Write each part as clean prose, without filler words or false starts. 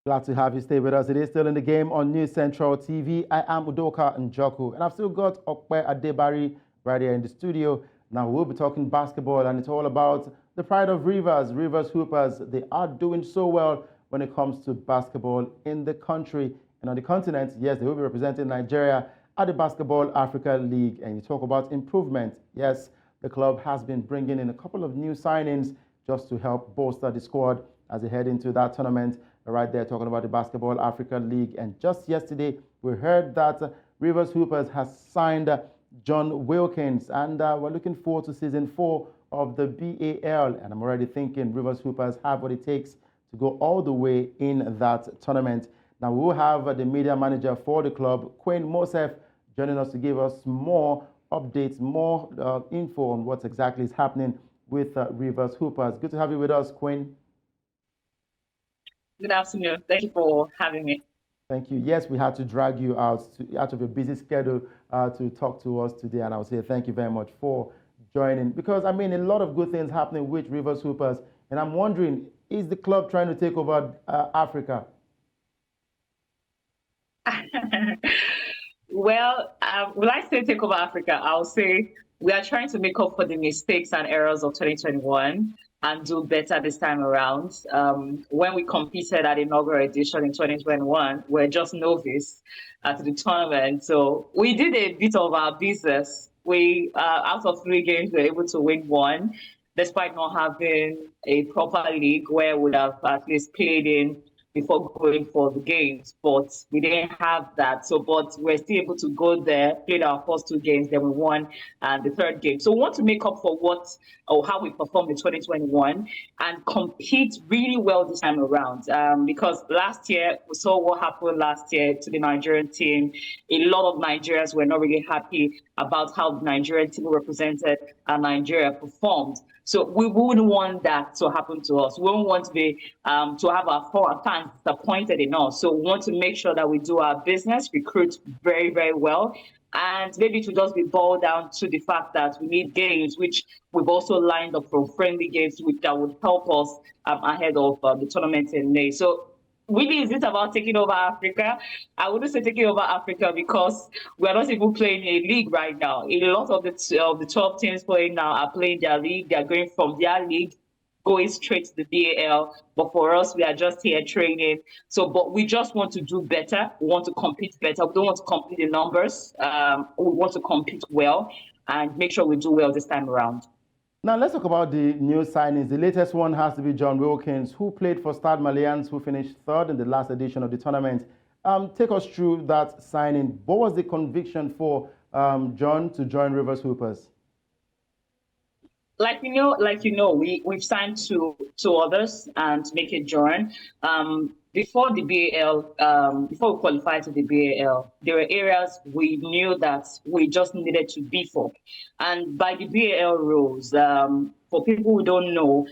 Glad to have you stay with us. It is still in the game on News Central TV. I am Udoka Njoku, and I've still got Okpe Adebari right here in the studio. Now we'll be talking basketball, and it's all about the pride of Rivers Hoopers. They are doing so well when it comes to basketball in the country and on the continent. Yes, they will be representing Nigeria at the Basketball Africa League. And you talk about improvement. Yes, the club has been bringing in a couple of new signings just to help bolster the squad as they head into that tournament. Right there, talking about the Basketball Africa League. And just yesterday, we heard that Rivers Hoopers has signed John Wilkins, and we're looking forward to season 4 of the BAL. And I'm already thinking Rivers Hoopers have what it takes to go all the way in that tournament. Now, we will have the media manager for the club, Quinn Mosef, joining us to give us more updates, more info on what exactly is happening with Rivers Hoopers. Good to have you with us, Quinn. Good afternoon. Thank you for having me. Thank you. Yes, we had to drag you out of your busy schedule to talk to us today, and I would say thank you very much for joining, because I mean a lot of good things happening with Rivers Hoopers, and I'm wondering, is the club trying to take over Africa? Well, will I say take over Africa? I'll say we are trying to make up for the mistakes and errors of 2021 and do better this time around. When we competed at the inaugural edition in 2021, we're just novice to the tournament. So we did a bit of our business. We, out of 3 games, we were able to win 1, despite not having a proper league where we would have at least played in before going for the games, but we didn't have that. So, but we're still able to go there, played our first 2 games, then we won the 3rd game. So we want to make up for how we performed in 2021 and compete really well this time around. Because last year, we saw what happened last year to the Nigerian team. A lot of Nigerians were not really happy about how the Nigerian team represented and Nigeria performed. So we wouldn't want that to happen to us. We wouldn't want to be to have our fans disappointed in us. So we want to make sure that we do our business, recruit very, very well, and maybe to just be boiled down to the fact that we need games, which we've also lined up for friendly games, which that would help us ahead of the tournament in May. So really, is it about taking over Africa? I wouldn't say taking over Africa, because we're not even playing a league right now. A lot of the 12 teams playing now are playing their league. They're going from their league, going straight to the BAL. But for us, we are just here training. So, but we just want to do better. We want to compete better. We don't want to compete in numbers. We want to compete well and make sure we do well this time around. Now, let's talk about the new signings. The latest one has to be John Wilkins, who played for Stade Malien, who finished 3rd in the last edition of the tournament. Take us through that signing. What was the conviction for John to join Rivers Hoopers? Like you know, we've signed two others and to make it join. Before the BAL, before we qualified to the BAL, there were areas we knew that we just needed to beef up. And by the BAL rules, for people who don't know,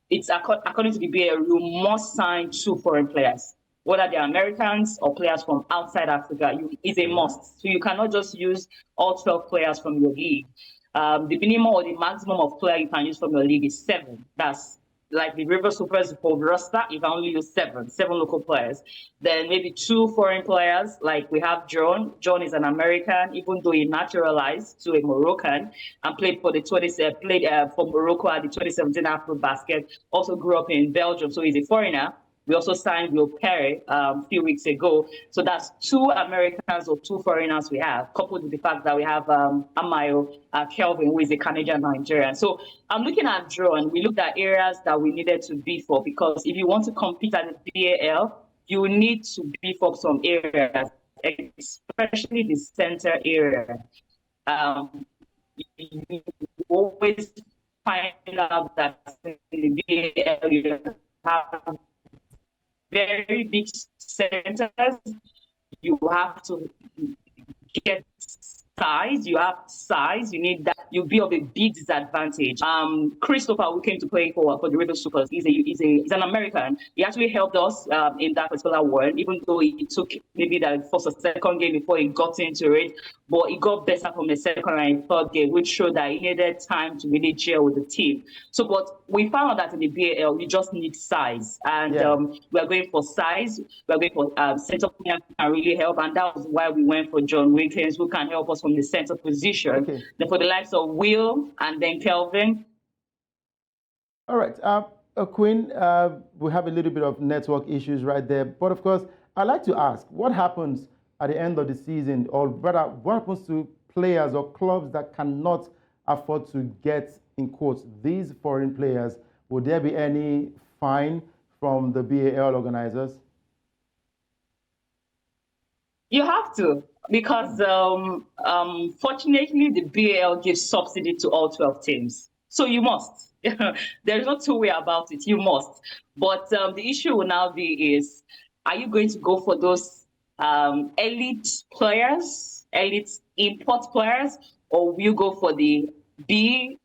it's according to the BAL, you must sign 2 foreign players, whether they're Americans or players from outside Africa. It's a must. So you cannot just use all 12 players from your league. The minimum or the maximum of player you can use from your league is 7. That's like the Rivers Hoopers for roster, you can only use 7 local players. Then maybe 2 foreign players, like we have John. John is an American, even though he naturalized to a Moroccan and played for for Morocco at the 2017 Afrobasket. Also grew up in Belgium, so he's a foreigner. We also signed Will Perry a few weeks ago. So that's 2 Americans or 2 foreigners we have, coupled with the fact that we have Amayo Kelvin, who is a Canadian Nigerian. So I'm looking at John. We looked at areas that we needed to beef up, because if you want to compete at the BAL, you need to beef up some areas, especially the center area. You always find out that in the BAL you have very big centers. You have to get size. You have size. You need that. You'll be of a big disadvantage. Christopher, who came to play for the River Supers, he's an American. He actually helped us in that particular one, even though it took maybe the first or second game before he got into it. But he got better from the second and third game, which showed that he needed time to really gel with the team. So, but we found out that in the BAL, you just need size, and we are going for size. We are going for center players who can really help, and that was why we went for John Wilkins, who can help us from the center position. Okay. Then for the likes of Will and then Kelvin. All right, Queen, we have a little bit of network issues right there, but of course, I'd like to ask, what happens at the end of the season, or rather, what happens to players or clubs that cannot afford to get, in quotes, these foreign players? Would there be any fine from the BAL organizers? You have to, because fortunately, the BAL gives subsidy to all 12 teams. So you must. There's no two way about it. You must. But the issue will now be is, are you going to go for those elite players, elite import players, or will you go for the B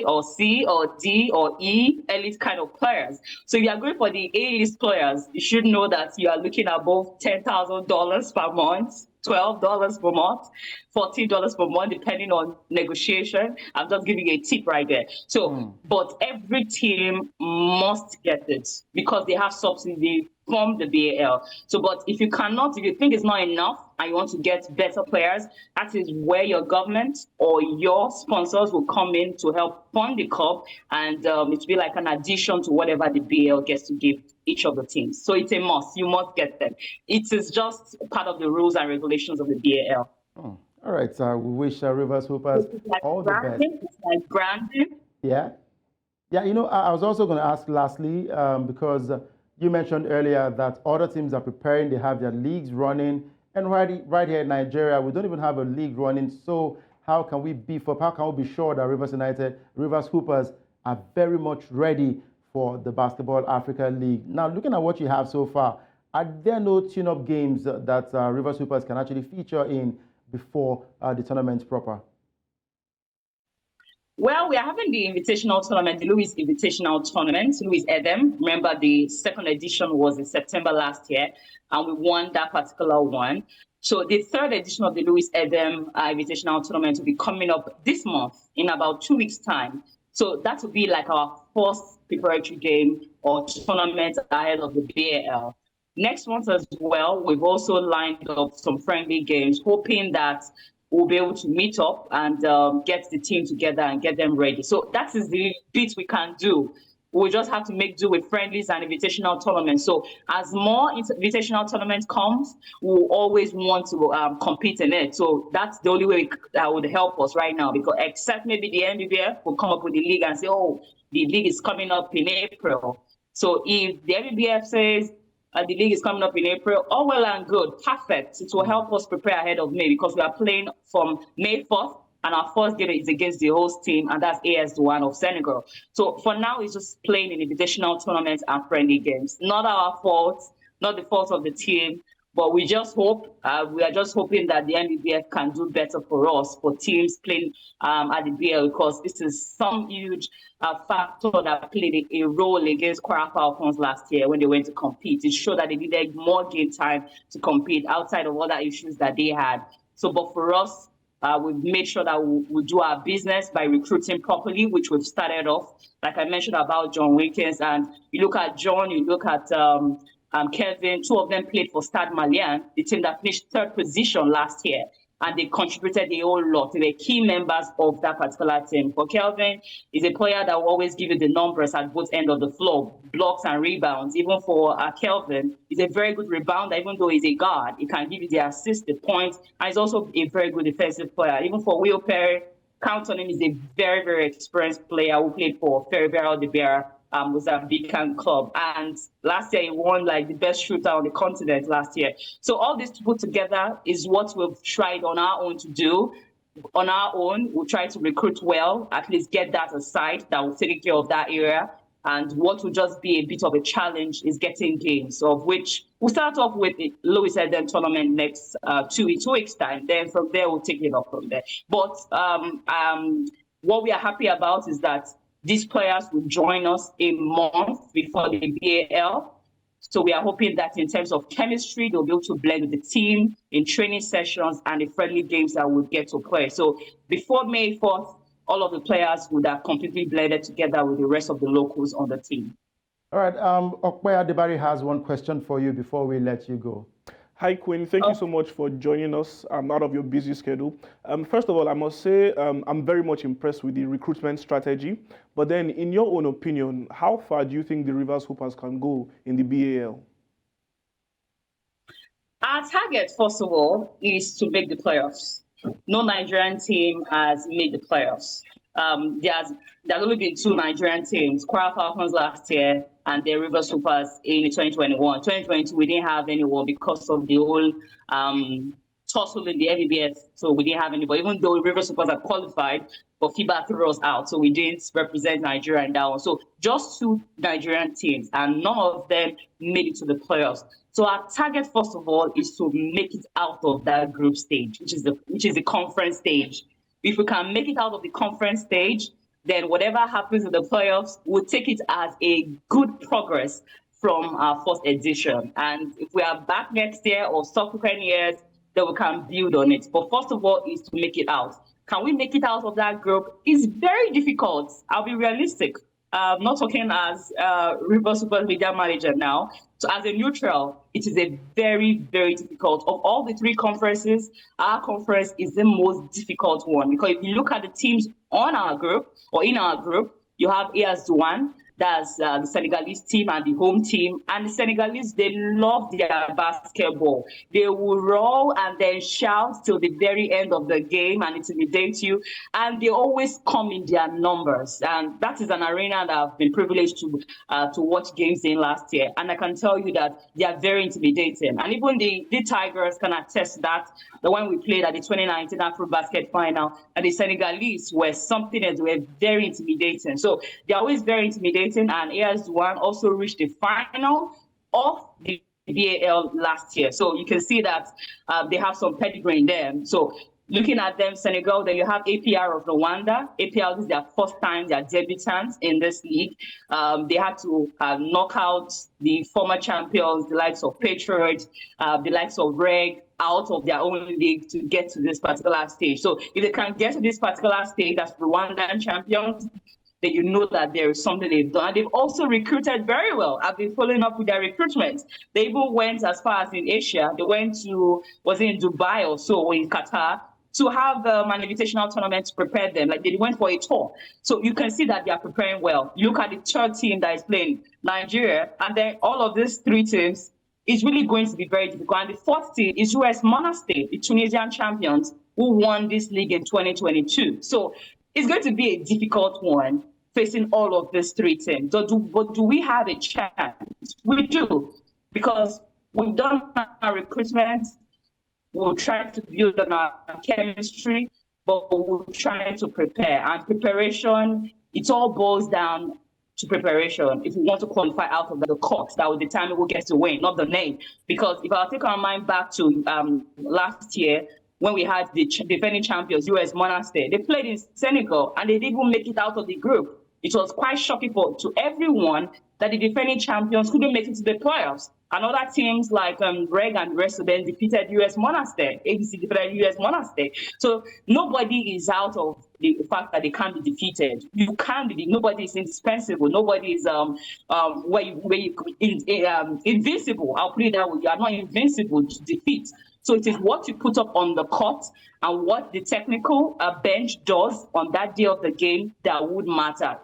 or C or D or E elite kind of players? So if you are going for the A-list players, you should know that you are looking at above $10,000 per month, $12 per month, $14 per month, depending on negotiation. I'm just giving you a tip right there. So, but every team must get it because they have subsidy from the BAL. So, but if you think it's not enough and you want to get better players, that is where your government or your sponsors will come in to help fund the cup, and it will be like an addition to whatever the BAL gets to give each of the teams. So it's a must. You must get them. It is just part of the rules and regulations of the BAL. Oh, all right. So we wish Rivers Hoopers all the best. It's like branding. Yeah. Yeah, you know, I was also going to ask lastly, because you mentioned earlier that other teams are preparing, they have their leagues running, and right here in Nigeria, we don't even have a league running. So how can we beef up? How can we be sure that Rivers Hoopers are very much ready for the Basketball Africa League? Now, looking at what you have so far, are there no tune-up games that Rivers Hoopers can actually feature in before the tournament proper? Well, we are having the invitational tournament, the Louis Invitational Tournament, Louis Edem. Remember, the second edition was in September last year, and we won that particular one. So the third edition of the Louis Edem Invitational Tournament will be coming up this month in about 2 weeks' time. So that will be like our first preparatory game or tournament ahead of the BAL. Next month as well, we've also lined up some friendly games, hoping that we'll be able to meet up and get the team together and get them ready. So that is the bit we can do. We just have to make do with friendlies and invitational tournaments. So as more invitational tournament comes, we'll always want to compete in it. So that's the only way that would help us right now, because except maybe the NBBF will come up with the league and say, oh, the league is coming up in April. So if the NBBF says, the league is coming up in April, all well and good, perfect. It will help us prepare ahead of May, because we are playing from May 4th, and our first game is against the host team, and that's AS1 of Senegal. So for now, it's just playing in invitational tournaments and friendly games. Not our fault, not the fault of the team, but we just hope, we are just hoping that the NBBF can do better for us, for teams playing at the BL, because this is some huge factor that played a role against Kwara Falcons last year when they went to compete. It showed that they needed more game time to compete outside of other issues that they had. So, but for us, we've made sure that we do our business by recruiting properly, which we've started off. Like I mentioned about John Wilkins, and you look at John, you look at Kevin, two of them played for Stade Malien, the team that finished third position last year, and they contributed a whole lot. They were key members of that particular team. For Kelvin, he's a player that will always give you the numbers at both ends of the floor, blocks and rebounds. Even for Kelvin, he's a very good rebounder, even though he's a guard. He can give you the assist, the points, and he's also a very good defensive player. Even for Will Perry, count on him. He's a very, very experienced player who played for Ferroviário de Beira, Mozambican club, and last year he won like the best shooter on the continent last year. So all this put together is what we've tried on our own to do. On our own, we'll try to recruit well, at least get that aside, that will take care of that area. And what will just be a bit of a challenge is getting games, of which we'll start off with the Louis Eden tournament next 2 weeks time. Then from there, we'll take it up from there. But what we are happy about is that these players will join us a month before the BAL. So we are hoping that in terms of chemistry, they'll be able to blend with the team in training sessions and the friendly games that we'll get to play. So before May 4th, all of the players would have completely blended together with the rest of the locals on the team. All right, Okpe Adebari has one question for you before we let you go. Hi, Queen. Thank you so much for joining us out of your busy schedule. First of all, I must say I'm very much impressed with the recruitment strategy. But then, in your own opinion, how far do you think the Rivers Hoopers can go in the BAL? Our target, first of all, is to make the playoffs. No Nigerian team has made the playoffs. There's only been 2 Nigerian teams, Kwara Falcons last year and the Rivers Hoopers in 2021. 2022, we didn't have anyone because of the whole tussle in the MBBS, so we didn't have anybody, even though Rivers Hoopers are qualified, but FIBA threw us out, so we didn't represent Nigeria in that one. So just 2 Nigerian teams, and none of them made it to the playoffs. So our target, first of all, is to make it out of that group stage, which is the conference stage. If we can make it out of the conference stage, then whatever happens in the playoffs, we'll take it as a good progress from our first edition. And if we are back next year or subsequent years, then we can build on it. But first of all, is to make it out. Can we make it out of that group? It's very difficult. I'll be realistic. Not talking as Rivers Super Media Manager now. So as a neutral, it is a very, very difficult. Of all the 3 conferences, our conference is the most difficult one. Because if you look at the teams on our group, or in our group, you have AS1, that's the Senegalese team and the home team. And the Senegalese, they love their basketball. They will roll and then shout till the very end of the game and intimidate you. And they always come in their numbers. And that is an arena that I've been privileged to watch games in last year. And I can tell you that they are very intimidating. And even the Tigers can attest that when we played at the 2019 Afrobasket final, and the Senegalese were something else. They were very intimidating. So they're always very intimidating. And AS1 also reached the final of the BAL last year. So you can see that they have some pedigree in them. So looking at them, Senegal, then you have APR of Rwanda. APR is their first time, their debutants in this league. They had to knock out the former champions, the likes of Patriot, the likes of Reg, out of their own league to get to this particular stage. So if they can get to this particular stage as Rwandan champions, then you know that there is something they've done. They've also recruited very well. I've been following up with their recruitment. They even went as far as in Asia. They went to, was it in Dubai or so, or in Qatar, to have an invitational tournament to prepare them. Like they went for a tour. So you can see that they are preparing well. Look at the 3rd team that is playing, Nigeria, and then all of these 3 teams is really going to be very difficult. And the 4th team is US Monastir, the Tunisian champions who won this league in 2022. So it's going to be a difficult one facing all of these 3 teams. But do we have a chance? We do, because we've done our recruitment, we'll try to build on our chemistry, but we're trying to prepare. And preparation, it all boils down to preparation. If we want to qualify out of the court, that will determine who gets to win, not the name. Because if I take our mind back to last year, when we had the defending champions, US Monastir, they played in Senegal and they didn't even make it out of the group. It was quite shocking to everyone that the defending champions couldn't make it to the playoffs. And other teams like Reg and the rest of them defeated US Monastir. ABC defeated US Monastir. So nobody is out of the fact that they can't be defeated. You can't be. Nobody is indispensable. Nobody is invincible. I'll put it that way. You are not invincible to defeat. So it is what you put up on the court and what the technical bench does on that day of the game that would matter.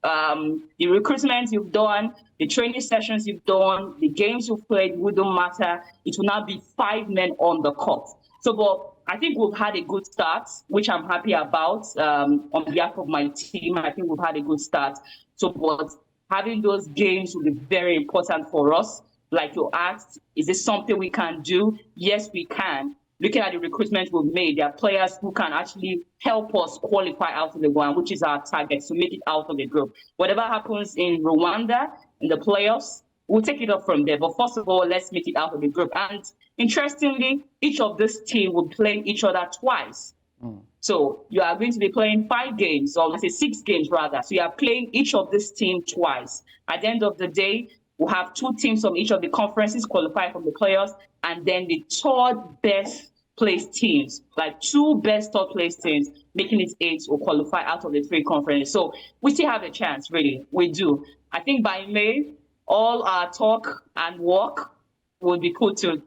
The recruitment you've done, the training sessions you've done, the games you've played wouldn't matter. It will not be 5 men on the court. So, but I think we've had a good start, which I'm happy about. On behalf of my team, I think we've had a good start. So, but having those games will be very important for us. Like you asked, is this something we can do? Yes, we can. looking at the recruitment we've made, there are players who can actually help us qualify out of the one, which is our target, to make it out of the group. Whatever happens in Rwanda, in the playoffs, we'll take it up from there. But first of all, let's make it out of the group. And interestingly, each of this team will play each other twice. So you are going to be playing 5 games, or let's say 6 games rather. So you are playing each of this team twice. At the end of the day, we'll have 2 teams from each of the conferences qualify from the playoffs, and then the third best placed teams, like 2 best third place teams, making it 8, will qualify out of the 3 conferences. So we still have a chance, really. We do. I think by May, all our talk and work will be put to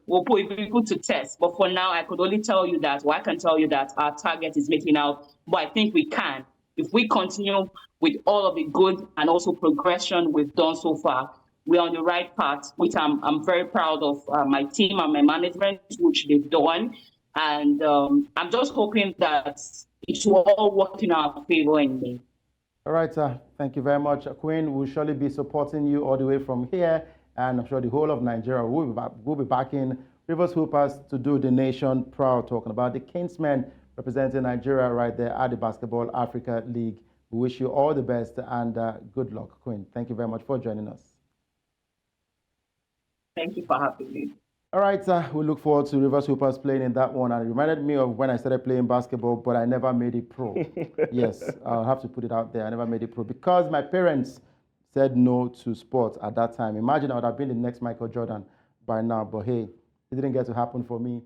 test. But for now, I could only tell you that, or I can tell you that our target is making out. But I think we can. If we continue with all of the good and also progression we've done so far, we're on the right path, which I'm very proud of my team and my management, which they've done. And I'm just hoping that it will all work in our favor in May. All right, thank you very much. Queen, we'll surely be supporting you all the way from here. And I'm sure the whole of Nigeria will be backing Rivers Hoopers to do the nation proud, talking about the Kingsmen representing Nigeria right there at the Basketball Africa League. We wish you all the best and good luck, Queen. Thank you very much for joining us. Thank you for having me. All right, we look forward to Rivers Hoopers playing in that one. And it reminded me of when I started playing basketball, but I never made it pro. Yes, I'll have to put it out there. I never made it pro because my parents said no to sports at that time. Imagine I would have been the next Michael Jordan by now, but hey, it didn't get to happen for me.